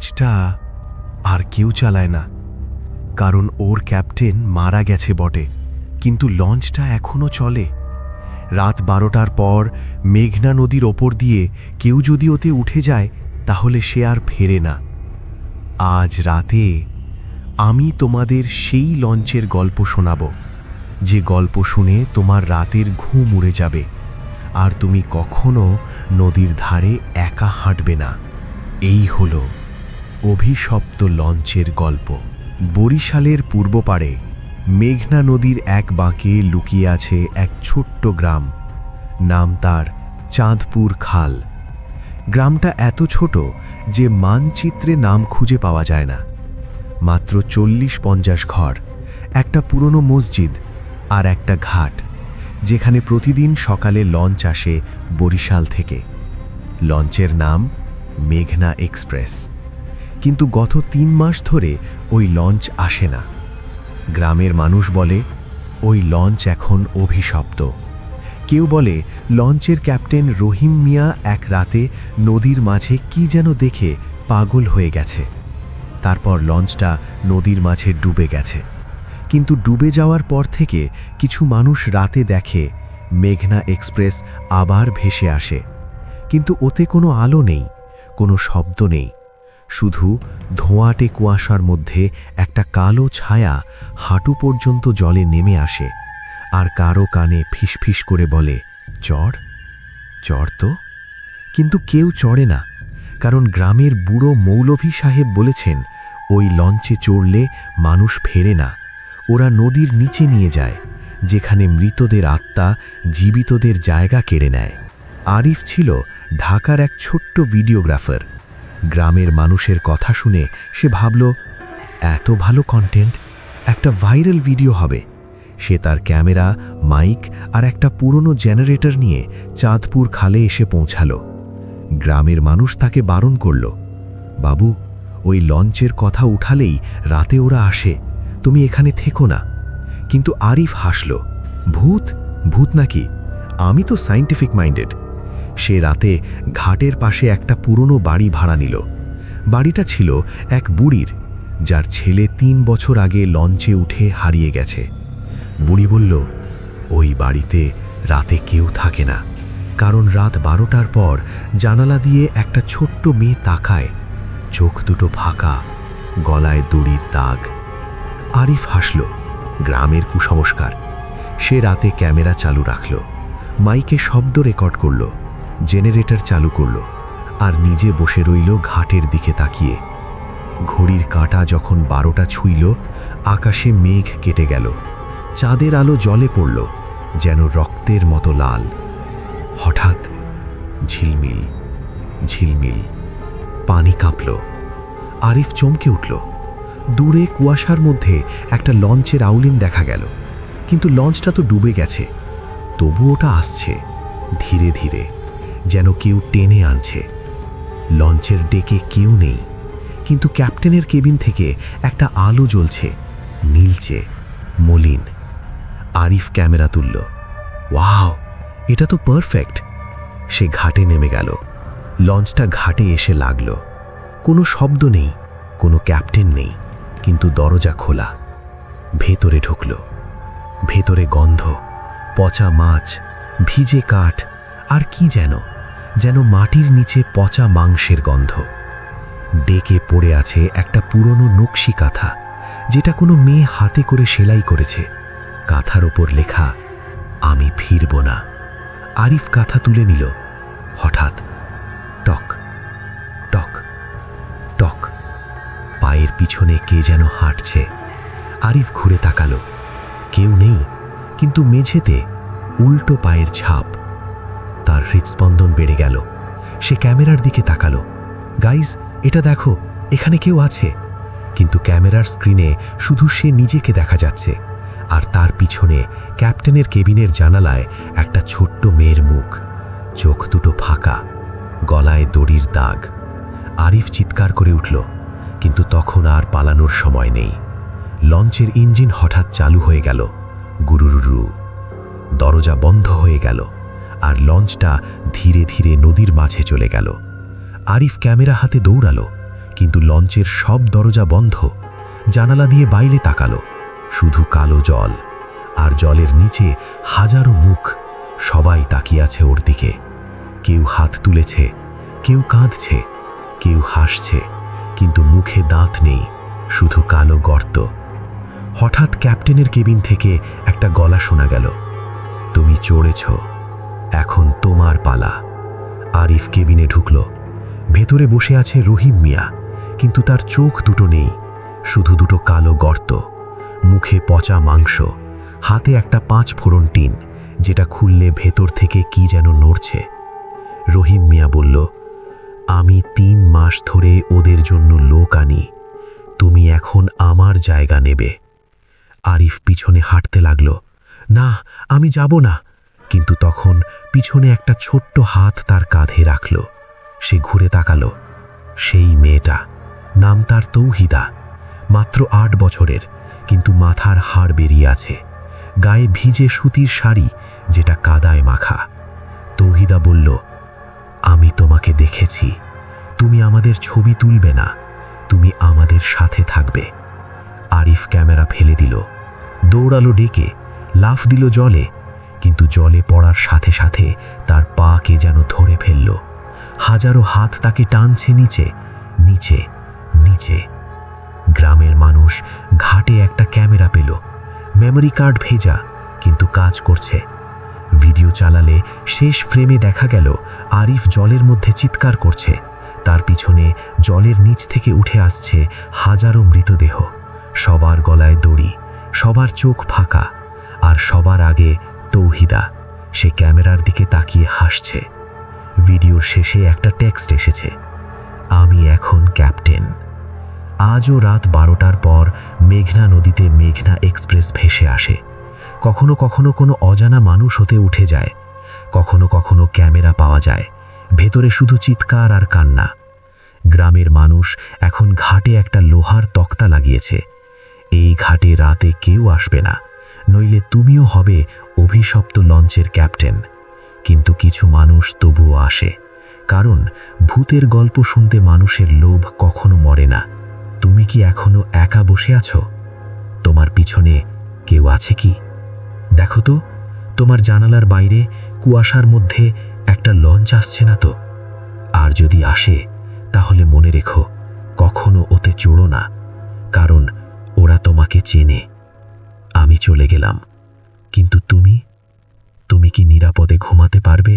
লঞ্চটা আর কেউ চালায় না, কারণ ওর ক্যাপ্টেন মারা গেছে বটে, কিন্তু লঞ্চটা এখনো চলে। রাত 12টার পর মেঘনা নদীর ওপর দিয়ে কেউ যদি ওতে উঠে যায় তাহলে সে আর ফেরে না। আজ রাতে আমি তোমাদের সেই লঞ্চের গল্প শোনাব, যে গল্প শুনে তোমার রাতের ঘুম উড়ে যাবে আর তুমি কখনো নদীর ধারে একা হাঁটবে না। এই হলো অভিশপ্ত লঞ্চের গল্প। বরিশালের পূর্ব পাড়ে মেঘনা নদীর এক বাঁকে লুকিয়ে আছে এক ছোট্ট গ্রাম, নাম তার চাঁদপুর খাল। গ্রামটা এত ছোট যে মানচিত্রে নাম খুঁজে পাওয়া যায় না। মাত্র 40-50 ঘর, একটা পুরনো মসজিদ আর একটা ঘাট, যেখানে প্রতিদিন সকালে লঞ্চ আসে বরিশাল থেকে। লঞ্চের নাম মেঘনা এক্সপ্রেস। কিন্তু গত 3 মাস ধরে ওই লঞ্চ আসে না। গ্রামের মানুষ বলে ওই লঞ্চ এখন অভিশপ্ত। কেউ বলে লঞ্চের ক্যাপ্টেন রহিম মিয়া এক রাতে নদীর মাঝে কি যেন দেখে পাগল হয়ে গেছে। তারপর লঞ্চটা নদীর মাঝে ডুবে গেছে। কিন্তু ডুবে যাওয়ার পর থেকে কিছু মানুষ রাতে দেখে মেঘনা এক্সপ্রেস আবার ভেসে আসে, কিন্তু ওতে কোনো আলো নেই, কোনো শব্দ নেই, শুধু ধোঁয়াটে কুয়াশার মধ্যে একটা কালো ছায়া হাঁটু পর্যন্ত জলে নেমে আসে আর কারো কানে ফিসফিস করে বলে, চড় চড় তো। কিন্তু কেউ চড়ে না, কারণ গ্রামের বুড়ো মৌলভী সাহেব বলেছেন ওই লঞ্চে চড়লে মানুষ ফেরে না, ওরা নদীর নিচে নিয়ে যায়, যেখানে মৃতদের আত্মা জীবিতদের জায়গা কেড়ে নেয়। আরিফ ছিল ঢাকার এক ছোট্ট ভিডিওগ্রাফার। গ্রামের মানুষের কথা শুনে সে ভাবল, এত ভালো কন্টেন্ট, একটা ভাইরাল ভিডিও হবে। সে তার ক্যামেরা, মাইক আর একটা পুরনো জেনারেটর নিয়ে চাঁদপুর খালে এসে পৌঁছালো। গ্রামের মানুষ তাকে বারণ করল, বাবু, ওই লঞ্চের কথা উঠালেই রাতে ওরা আসে, তুমি এখানে থেকো না। কিন্তু আরিফ হাসল, ভূত ভূত নাকি, আমি তো সায়েন্টিফিক মাইন্ডেড। সে রাতে ঘাটের পাশে একটা পুরনো বাড়ি ভাড়া নিল। বাড়িটা ছিল এক বুড়ির, যার ছেলে 3 বছর আগে লঞ্চে উঠে হারিয়ে গেছে। বুড়ি বলল, ওই বাড়িতে রাতে কেউ থাকে না, কারণ রাত 12টার পর জানালা দিয়ে একটা ছোট্ট মেয়ে তাকায়, চোখ দুটো ফাঁকা, গলায় দড়ির দাগ। আরিফ হাসল, গ্রামের কুসংস্কার। সে রাতে ক্যামেরা চালু রাখল, মাইকে শব্দ রেকর্ড করল, জেনারেটর চালু করল আর নিজে বসে রইল ঘাটের দিকে তাকিয়ে। ঘড়ির কাঁটা যখন 12টা ছুঁইল, আকাশে মেঘ কেটে গেল, চাঁদের আলো জলে পড়ল যেন রক্তের মতো লাল। হঠাৎ ঝিলমিল ঝিলমিল পানি কাঁপল। আরিফ চমকে উঠল। দূরে কুয়াশার মধ্যে একটা লঞ্চের আউলিন দেখা গেল, কিন্তু লঞ্চটা তো ডুবে গেছে। তবু ওটা আসছে ধীরে ধীরে, যেন কেউ টেনে আনছে। লঞ্চের ডেকে কেউ নেই, কিন্তু ক্যাপ্টেনের কেবিন থেকে একটা আলো জ্বলছে, নীলচে মলিন। আরিফ ক্যামেরা তুলল, ওয়াও, এটা তো পারফেক্ট। সে ঘাটে নেমে গেল। লঞ্চটা ঘাটে এসে লাগল। কোনো শব্দ নেই, কোনো ক্যাপ্টেন নেই, কিন্তু দরজা খোলা। ভেতরে ঢুকল। ভেতরে গন্ধ, পচা মাছ, ভিজে কাঠ আর কি যেন মাটির নিচে পচা মাংসের গন্ধ। ডেকে পড়ে আছে একটা পুরনো নকশি কাঁথা, যেটা কোনো মেয়ে হাতে করে সেলাই করেছে। কাঁথার ওপর লেখা, আমি ফিরব না। আরিফ কাঁথা তুলে নিল। হঠাৎ টক টক টক, পায়ের পিছনে কে যেন হাঁটছে। আরিফ ঘুরে তাকালো, কেউ নেই, কিন্তু মেঝেতে উল্টো পায়ের ছাপ। তার হৃৎস্পন্দন বেড়ে গেল। সে ক্যামেরার দিকে তাকালো, গাইজ, এটা দেখো, এখানে কেউ আছে। কিন্তু ক্যামেরার স্ক্রিনে শুধু সে নিজেকে দেখা যাচ্ছে, আর তার পিছনে ক্যাপ্টেনের কেবিনের জানালায় একটা ছোট্ট মেয়ের মুখ, চোখ দুটো ফাঁকা, গলায় দড়ির দাগ। আরিফ চিৎকার করে উঠল, কিন্তু তখন আর পালানোর সময় নেই। লঞ্চের ইঞ্জিন হঠাৎ চালু হয়ে গেল, গুরুরু। দরজা বন্ধ হয়ে গেল আর লঞ্চটা ধীরে ধীরে নদীর মাঝে চলে গেল। আরিফ ক্যামেরা হাতে দৌড়ালো, কিন্তু লঞ্চের সব দরজা বন্ধ। জানালা দিয়ে বাইরে তাকালো, শুধু কালো জল, আর জলের নিচে হাজারো মুখ। সবাই তাকিয়ে আছে ওর দিকে। কেউ হাত তুলেছে, কেউ কাঁদছে, কেউ হাসছে, কিন্তু মুখে দাঁত নেই, শুধু কালো গর্ত। হঠাৎ ক্যাপ্টেনের কেবিন থেকে একটা গলা শোনা গেল, তুমি চড়েছ, এখন তোমার পালা। আরিফ কেবিনে ঢুকল। ভেতরে বসে আছে রহিম মিয়া, কিন্তু তার চোখ দুটো নেই, শুধু দুটো কালো গর্ত। মুখে পচা মাংস, হাতে একটা 5 ফোড়ন টিন, যেটা খুললে ভেতর থেকে কি যেন নড়ছে। রহিম মিয়া বলল, আমি 3 মাস ধরে ওদের জন্য লোক আনি, তুমি এখন আমার জায়গা নেবে। আরিফ পিছনে হাঁটতে লাগল, না আমি যাব না। কিন্তু তখন পিছনে একটা ছোট্ট হাত তার কাঁধে রাখল। সে ঘুরে তাকালো, সেই মেয়েটা, নাম তার তৌহিদা, মাত্র 8 বছরের, কিন্তু মাথার হাড় বেরিয়ে আছে, গায়ে ভিজে সুতির শাড়ি যেটা কাদায় মাখা। তৌহিদা বলল, আমি তোমাকে দেখেছি, তুমি আমাদের ছবি তুলবে না, তুমি আমাদের সাথে থাকবে। আরিফ ক্যামেরা ফেলে দিল, দৌড়ালো ডেকে, লাফ দিল জলে, কিন্তু জলে পড়ার সাথে সাথে তার পা কে যেন ধরে ফেলল। হাজারো হাত তাকে টানছে নিচে, নিচে, নিচে। গ্রামের মানুষ ঘাটে একটা ক্যামেরা পেল, মেমোরি কার্ড ভেজা, কিন্তু কাজ করছে। ভিডিও চালালে শেষ ফ্রেমে দেখা গেল আরিফ জলের মধ্যে চিৎকার করছে, তার পিছনে জলের নিচ থেকে উঠে আসছে হাজারো মৃতদেহ। সবার গলায় দড়ি, সবার চোখ ফাঁকা, আর সবার আগে তৌহিদা, সে ক্যামেরার দিকে তাকিয়ে হাসছে। ভিডিওর শেষে একটা টেক্সট এসেছে, আমি এখন ক্যাপ্টেন। আজও রাত 12টার পর মেঘনা নদীতে মেঘনা এক্সপ্রেস ভেসে আসে। কখনো কখনো কোনো অজানা মানুষ হতে উঠে যায়, কখনো কখনো ক্যামেরা পাওয়া যায়, ভেতরে শুধু চিৎকার আর কান্না। গ্রামের মানুষ এখন ঘাটে একটা লোহার তক্তা লাগিয়েছে, এই ঘাটে রাতে কেউ আসবে না, নইলে তুমিও হবে অভিশপ্ত লঞ্চের ক্যাপ্টেন। কিন্তু কিছু মানুষ তবুও আসে, কারণ ভূতের গল্প শুনতে মানুষের লোভ কখনো মরে না। তুমি কি এখনো একা বসে আছো? তোমার পিছনে কেউ আছে কি? দেখো তো, তোমার জানালার বাইরে কুয়াশার মধ্যে একটা লঞ্চ আসছে না তো? আর যদি আসে, তাহলে মনে রেখো, কখনো ওতে চড়ো না, কারণ ওরা তোমাকে চেনে। আমি চলে গেলাম, কিন্তু তুমি কি নিরাপদে ঘুমাতে পারবে?